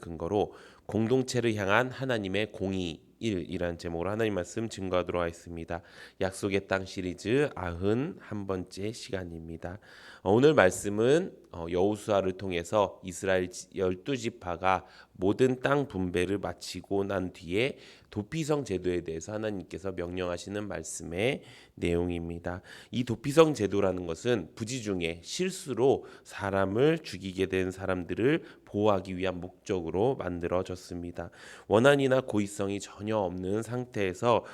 근거로 공동체를 향한 하나님의 공의 1이라는 제목으로 하나님 말씀 증거하도록 하겠습니다. 약속의 땅 시리즈 91번째 시간입니다. 오늘 말씀은 여호수아를 통해서 이스라엘 12지파가 모든 땅 분배를 마치고 난 뒤에 도피성 제도에 대해서 하나님께서 명령하시는 말씀의 내용입니다. 이 도피성 제도라는 것은 부지 중에 실수로 사람을 죽이게 된 사람들을 보호하기 위한 목적으로 만들어졌습니다. 원한이나 고의성이 전혀 없는 상태에서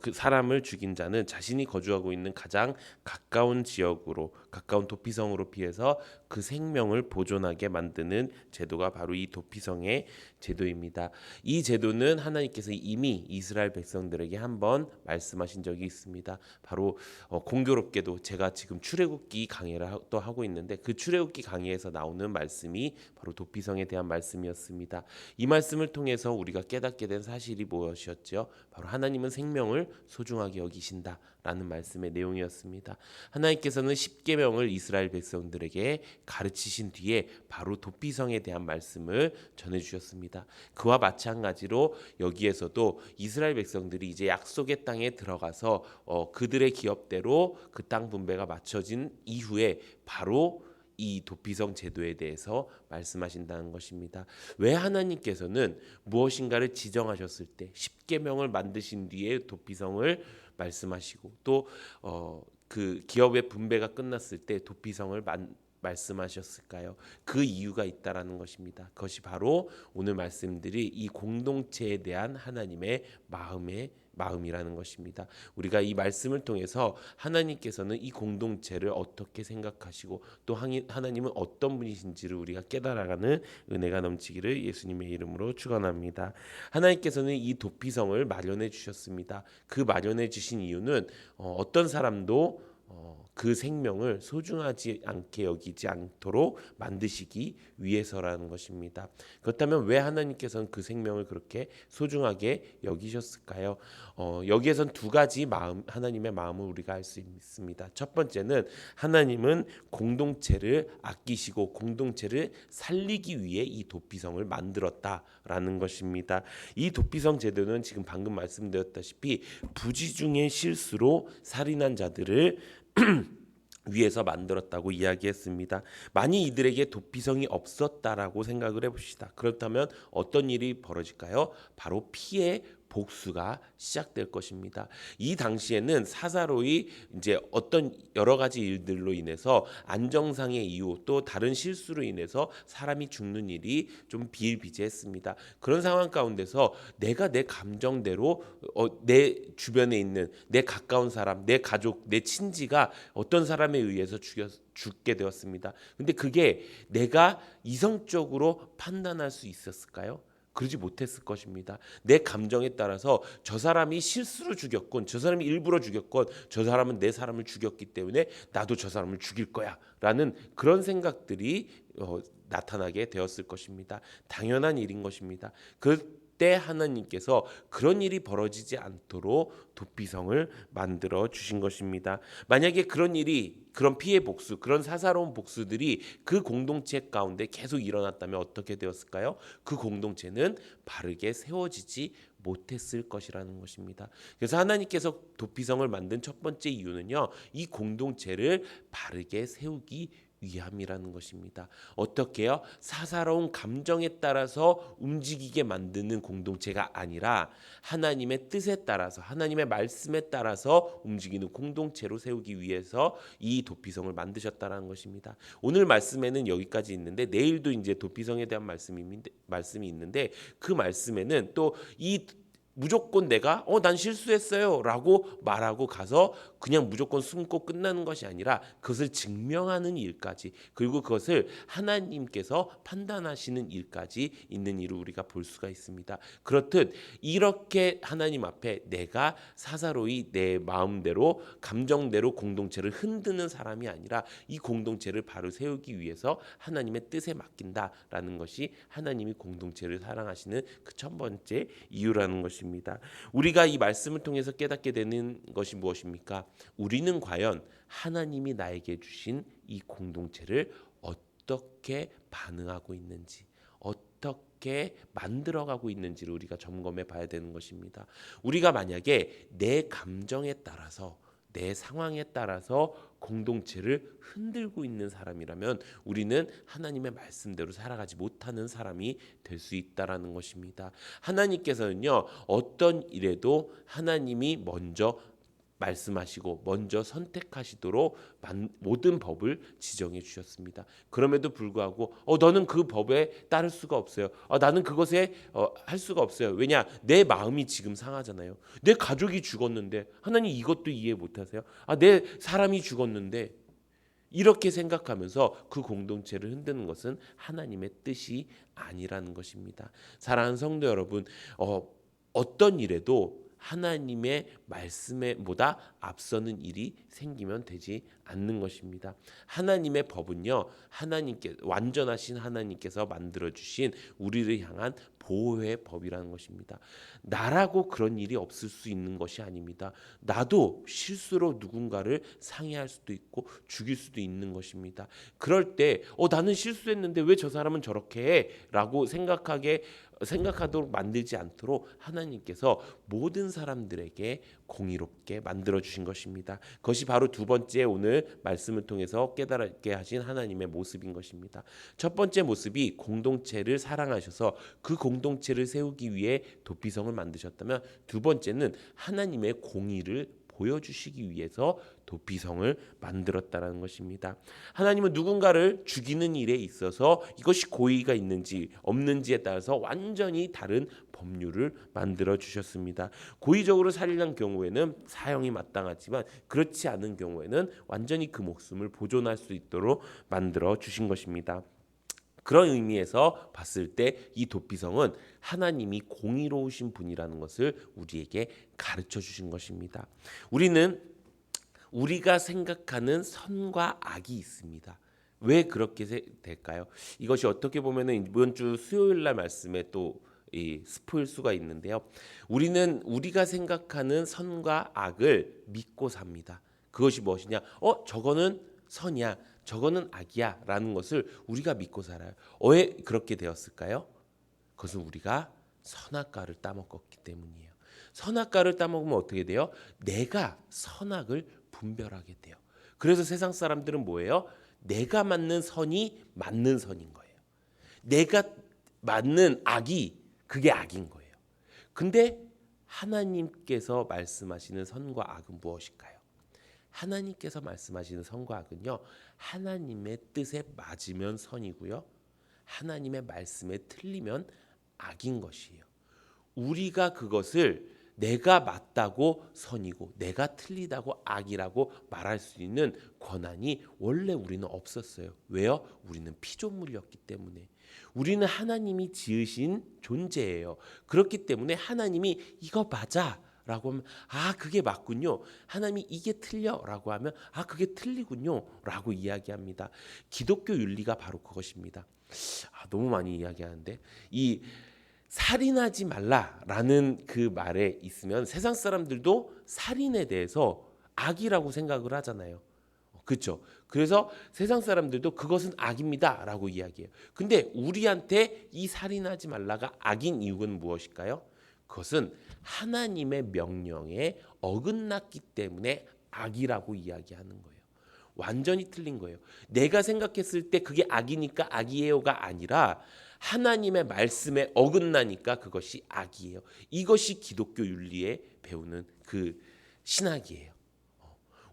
그 사람을 죽인 자는 자신이 거주하고 있는 가장 가까운 지역으로, 가까운 도피성으로 피해서 그 생명을 보존하게 만드는 제도가 바로 이 도피성의 제도입니다. 이 제도는 하나님께서 이미 이스라엘 백성들에게 한번 말씀하신 적이 있습니다. 바로 공교롭게도 제가 지금 출애굽기 강의를 또 하고 있는데 그 출애굽기 강의에서 나오는 말씀이 바로 도피성에 대한 말씀이었습니다. 이 말씀을 통해서 우리가 깨닫게 된 사실이 무엇이었죠? 바로 하나님은 생명을 소중하게 여기신다라는 말씀의 내용이었습니다. 하나님께서는 십계명을 이스라엘 백성들에게 가르치신 뒤에 바로 도피성에 대한 말씀을 전해주셨습니다. 그와 마찬가지로 여기에서도 이스라엘 백성들이 이제 약속의 땅에 들어가서 그들의 기업대로 그 땅 분배가 맞춰진 이후에 바로 이 도피성 제도에 대해서 말씀하신다는 것입니다. 왜 하나님께서는 무엇인가를 지정하셨을 때 십계명을 만드신 뒤에 도피성을 말씀하시고 또 그 기업의 분배가 끝났을 때 도피성을 말씀하셨을까요? 그 이유가 있다라는 것입니다. 그것이 바로 오늘 말씀들이 이 공동체에 대한 하나님의 마음이라는 것입니다. 우리가 이 말씀을 통해서 하나님께서는 이 공동체를 어떻게 생각하시고 또 하나님은 어떤 분이신지를 우리가 깨달아가는 은혜가 넘치기를 예수님의 이름으로 축원합니다. 하나님께서는 이 도피성을 마련해 주셨습니다. 그 마련해 주신 이유는 어떤 사람도 그 생명을 소중하지 않게 여기지 않도록 만드시기 위해서라는 것입니다. 그렇다면 왜 하나님께서는 그 생명을 그렇게 소중하게 여기셨을까요? 여기에선 두 가지 하나님의 마음을 우리가 알 수 있습니다. 첫 번째는 하나님은 공동체를 아끼시고 공동체를 살리기 위해 이 도피성을 만들었다라는 것입니다. 이 도피성 제도는 지금 방금 말씀드렸다시피 부지 중의 실수로 살인한 자들을 위해서 만들었다고 이야기했습니다. 만약 이들에게 도피성이 없었다라고 생각을 해봅시다. 그렇다면 어떤 일이 벌어질까요? 바로 피해 복수가 시작될 것입니다. 이 당시에는 사사로이 이제 어떤 여러 가지 일들로 인해서 안정상의 이유 또 다른 실수로 인해서 사람이 죽는 일이 좀 비일비재했습니다. 그런 상황 가운데서 내가 내 감정대로 내 주변에 있는 내 가까운 사람, 내 가족, 내 친지가 어떤 사람에 의해서 죽게 되었습니다. 근데 그게 내가 이성적으로 판단할 수 있었을까요? 그러지 못했을 것입니다. 내 감정에 따라서 저 사람이 실수로 죽였건 저 사람이 일부러 죽였건 저 사람은 내 사람을 죽였기 때문에 나도 저 사람을 죽일 거야 라는 그런 생각들이 나타나게 되었을 것입니다. 당연한 일인 것입니다. 그때 하나님께서 그런 일이 벌어지지 않도록 도피성을 만들어 주신 것입니다. 만약에 그런 피해 복수, 그런 사사로운 복수들이 그 공동체 가운데 계속 일어났다면 어떻게 되었을까요? 그 공동체는 바르게 세워지지 못했을 것이라는 것입니다. 그래서 하나님께서 도피성을 만든 첫 번째 이유는요, 이 공동체를 바르게 세우기 위함이라는 것입니다. 어떻게요? 사사로운 감정에 따라서 움직이게 만드는 공동체가 아니라 하나님의 뜻에 따라서 하나님의 말씀에 따라서 움직이는 공동체로 세우기 위해서 이 도피성을 만드셨다는 것입니다. 오늘 말씀에는 여기까지 있는데 내일도 이제 도피성에 대한 말씀이 있는데 그 말씀에는 또 이 무조건 내가 난 실수했어요 라고 말하고 가서 그냥 무조건 숨고 끝나는 것이 아니라 그것을 증명하는 일까지 그리고 그것을 하나님께서 판단하시는 일까지 있는 일을 우리가 볼 수가 있습니다. 그렇듯 이렇게 하나님 앞에 내가 사사로이 내 마음대로 감정대로 공동체를 흔드는 사람이 아니라 이 공동체를 바로 세우기 위해서 하나님의 뜻에 맡긴다라는 것이 하나님이 공동체를 사랑하시는 그 첫 번째 이유라는 것입니다. 우리가 이 말씀을 통해서 깨닫게 되는 것이 무엇입니까? 우리는 과연 하나님이 나에게 주신 이 공동체를 어떻게 반응하고 있는지, 어떻게 어떻게 만들어가고 있는지를 우리가 점검해 봐야 되는 것입니다. 우리가 만약에 내 감정에 따라서 내 상황에 따라서 공동체를 흔들고 있는 사람이라면 우리는 하나님의 말씀대로 살아가지 못하는 사람이 될 수 있다라는 것입니다. 하나님께서는요, 어떤 일에도 하나님이 먼저 말씀하시고 먼저 선택하시도록 모든 법을 지정해 주셨습니다. 그럼에도 불구하고 너는 그 법에 따를 수가 없어요. 나는 그것에 할 수가 없어요. 왜냐? 내 마음이 지금 상하잖아요. 내 가족이 죽었는데 하나님 이것도 이해 못하세요? 내 사람이 죽었는데 이렇게 생각하면서 그 공동체를 흔드는 것은 하나님의 뜻이 아니라는 것입니다. 사랑하는 성도 여러분, 어떤 일에도 하나님의 말씀에 보다 앞서는 일이 생기면 되지 않는 것입니다. 하나님의 법은요, 완전하신 하나님께서 만들어 주신 우리를 향한 보호의 법이라는 것입니다. 나라고 그런 일이 없을 수 있는 것이 아닙니다. 나도 실수로 누군가를 상해할 수도 있고 죽일 수도 있는 것입니다. 그럴 때 나는 실수했는데 왜 저 사람은 저렇게 해? 라고 생각하도록 만들지 않도록 하나님께서 모든 사람들에게 공의롭게 만들어 주신 것입니다. 그것이 바로 두 번째 오늘 말씀을 통해서 깨달게 하신 하나님의 모습인 것입니다. 첫 번째 모습이 공동체를 사랑하셔서 그 공동체를 세우기 위해 도피성을 만드셨다면, 두 번째는 하나님의 공의를 보여주시기 위해서 도피성을 만들었다라는 것입니다. 하나님은 누군가를 죽이는 일에 있어서 이것이 고의가 있는지 없는지에 따라서 완전히 다른 법률을 만들어 주셨습니다. 고의적으로 살인한 경우에는 사형이 마땅하지만 그렇지 않은 경우에는 완전히 그 목숨을 보존할 수 있도록 만들어 주신 것입니다. 그런 의미에서 봤을 때 이 도피성은 하나님이 공의로우신 분이라는 것을 우리에게 가르쳐 주신 것입니다. 우리가 생각하는 선과 악이 있습니다. 왜 그렇게 될까요? 이것이 어떻게 보면 이번 주 수요일 날 말씀에 또 스포일 수가 있는데요. 우리가 생각하는 선과 악을 믿고 삽니다. 그것이 무엇이냐? 저거는 선이야, 저거는 악이야 라는 것을 우리가 믿고 살아요. 왜 그렇게 되었을까요? 그것은 우리가 선악과를 따먹었기 때문이에요. 선악과를 따먹으면 어떻게 돼요? 내가 선악을 분별하게 돼요. 그래서 세상 사람들은 뭐예요? 내가 맞는 선이 맞는 선인 거예요. 내가 맞는 악이 그게 악인 거예요. 근데 하나님께서 말씀하시는 선과 악은 무엇일까요? 하나님께서 말씀하시는 선과 악은요, 하나님의 뜻에 맞으면 선이고요, 하나님의 말씀에 틀리면 악인 것이에요. 우리가 그것을 내가 맞다고 선이고 내가 틀리다고 악이라고 말할 수 있는 권한이 원래 우리는 없었어요. 왜요? 우리는 피조물이었기 때문에. 우리는 하나님이 지으신 존재예요. 그렇기 때문에 하나님이 이거 맞아 라고 하면 그게 맞군요. 하나님이 이게 틀려 라고 하면 그게 틀리군요 라고 이야기합니다. 기독교 윤리가 바로 그것입니다. 너무 많이 이야기하는데, 이 살인하지 말라라는 그 말에 있으면 세상 사람들도 살인에 대해서 악이라고 생각을 하잖아요. 그렇죠? 그래서 세상 사람들도 그것은 악입니다라고 이야기해요. 근데 우리한테 이 살인하지 말라가 악인 이유는 무엇일까요? 그것은 하나님의 명령에 어긋났기 때문에 악이라고 이야기하는 거예요. 완전히 틀린 거예요. 내가 생각했을 때 그게 악이니까 악이에요가 아니라 하나님의 말씀에 어긋나니까 그것이 악이에요. 이것이 기독교 윤리에 배우는 그 신학이에요.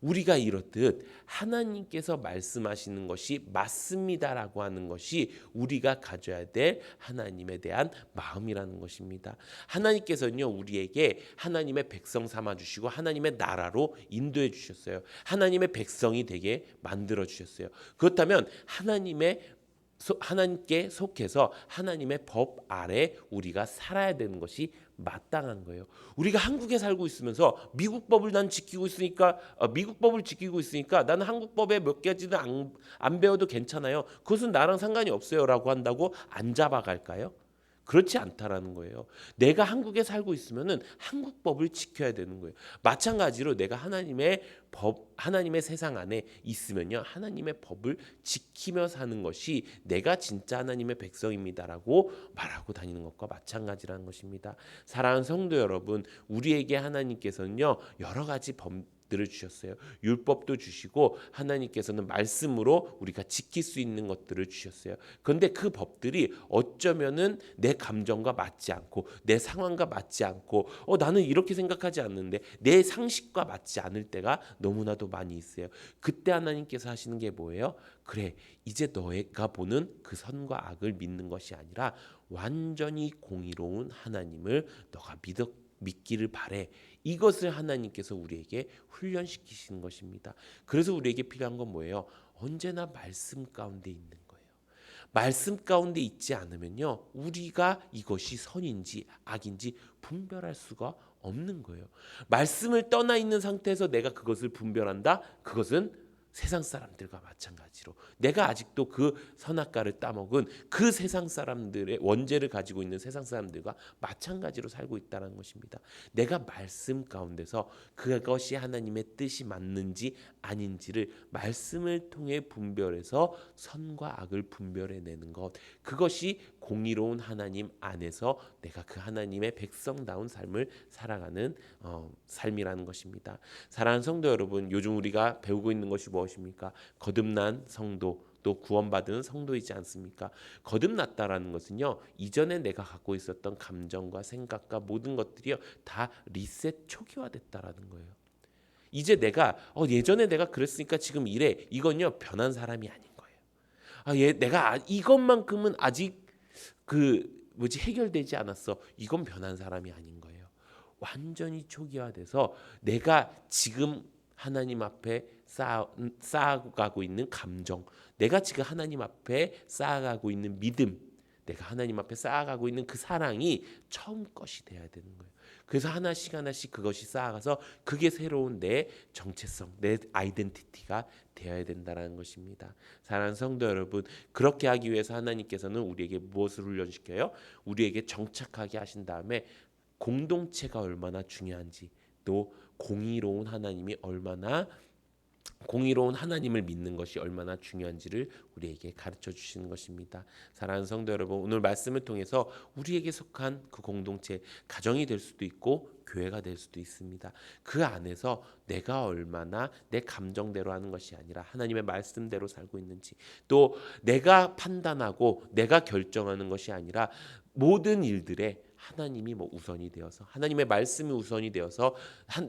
우리가 이렇듯 하나님께서 말씀하시는 것이 맞습니다라고 하는 것이 우리가 가져야 될 하나님에 대한 마음이라는 것입니다. 하나님께서는요, 우리에게 하나님의 백성 삼아 주시고 하나님의 나라로 인도해 주셨어요. 하나님의 백성이 되게 만들어 주셨어요. 그렇다면 하나님께 속해서 하나님의 법 아래 우리가 살아야 되는 것이 마땅한 거예요. 우리가 한국에 살고 있으면서 미국 법을 지키고 있으니까 나는 한국 법에 몇 가지는 안 배워도 괜찮아요. 그것은 나랑 상관이 없어요라고 한다고 안 잡아갈까요? 그렇지 않다라는 거예요. 내가 한국에 살고 있으면은 한국 법을 지켜야 되는 거예요. 마찬가지로 내가 하나님의 법, 하나님의 세상 안에 있으면요, 하나님의 법을 지키며 사는 것이 내가 진짜 하나님의 백성입니다라고 말하고 다니는 것과 마찬가지라는 것입니다. 사랑하는 성도 여러분, 우리에게 하나님께서는요 여러 가지 법들을 주셨어요. 율법도 주시고 하나님께서는 말씀으로 우리가 지킬 수 있는 것들을 주셨어요. 그런데 그 법들이 어쩌면은 내 감정과 맞지 않고 내 상황과 맞지 않고 나는 이렇게 생각하지 않는데 내 상식과 맞지 않을 때가 너무나도 많이 있어요. 그때 하나님께서 하시는 게 뭐예요? 그래, 이제 너가 보는 그 선과 악을 믿는 것이 아니라 완전히 공의로운 하나님을 너가 믿기를 바래. 이것을 하나님께서 우리에게 훈련시키시는 것입니다. 그래서 우리에게 필요한 건 뭐예요? 언제나 말씀 가운데 있는 거예요. 말씀 가운데 있지 않으면요, 우리가 이것이 선인지 악인지 분별할 수가 없는 거예요. 말씀을 떠나 있는 상태에서 내가 그것을 분별한다? 그것은 세상 사람들과 마찬가지로 내가 아직도 그 선악과를 따먹은 그 세상 사람들의 원죄를 가지고 있는 세상 사람들과 마찬가지로 살고 있다는 것입니다. 내가 말씀 가운데서 그것이 하나님의 뜻이 맞는지 아닌지를 말씀을 통해 분별해서 선과 악을 분별해내는 것, 그것이 공의로운 하나님 안에서 내가 그 하나님의 백성다운 삶을 살아가는 삶이라는 것입니다. 사랑하는 성도 여러분, 요즘 우리가 배우고 있는 것이 무엇입니까? 거듭난 성도, 또 구원받은 성도이지 않습니까? 거듭났다라는 것은요, 이전에 내가 갖고 있었던 감정과 생각과 모든 것들이요 다 리셋 초기화됐다라는 거예요. 이제 내가 예전에 내가 그랬으니까 지금 이래, 이건요 변한 사람이 아닌 거예요. 내가 이것만큼은 아직 해결되지 않았어. 이건 변한 사람이 아닌 거예요. 완전히 초기화돼서 내가 지금 하나님 앞에 쌓아가고 있는 감정, 내가 지금 하나님 앞에 쌓아가고 있는 믿음, 내가 하나님 앞에 쌓아가고 있는 그 사랑이 처음 것이 돼야 되는 거예요. 그래서 하나씩 하나씩 그것이 쌓아가서 그게 새로운 내 정체성, 내 아이덴티티가 되어야 된다는 것입니다. 사랑하는 성도 여러분, 그렇게 하기 위해서 하나님께서는 우리에게 무엇을 훈련시켜요? 우리에게 정착하게 하신 다음에 공동체가 얼마나 중요한지, 또 공의로운 하나님을 믿는 것이 얼마나 중요한지를 우리에게 가르쳐 주시는 것입니다. 사랑하는 성도 여러분, 오늘 말씀을 통해서 우리에게 속한 그 공동체, 가정이 될 수도 있고 교회가 될 수도 있습니다. 그 안에서 내가 얼마나 내 감정대로 하는 것이 아니라 하나님의 말씀대로 살고 있는지, 또 내가 판단하고 내가 결정하는 것이 아니라 모든 일들에 하나님이 우선이 되어서, 하나님의 말씀이 우선이 되어서,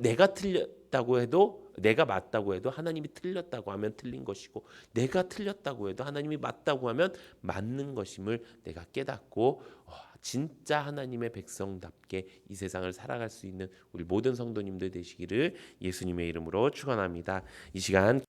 내가 틀렸다고 해도, 내가 맞다고 해도 하나님이 틀렸다고 하면 틀린 것이고, 내가 틀렸다고 해도 하나님이 맞다고 하면 맞는 것임을 내가 깨닫고 진짜 하나님의 백성답게 이 세상을 살아갈 수 있는 우리 모든 성도님들 되시기를 예수님의 이름으로 축원합니다. 이 시간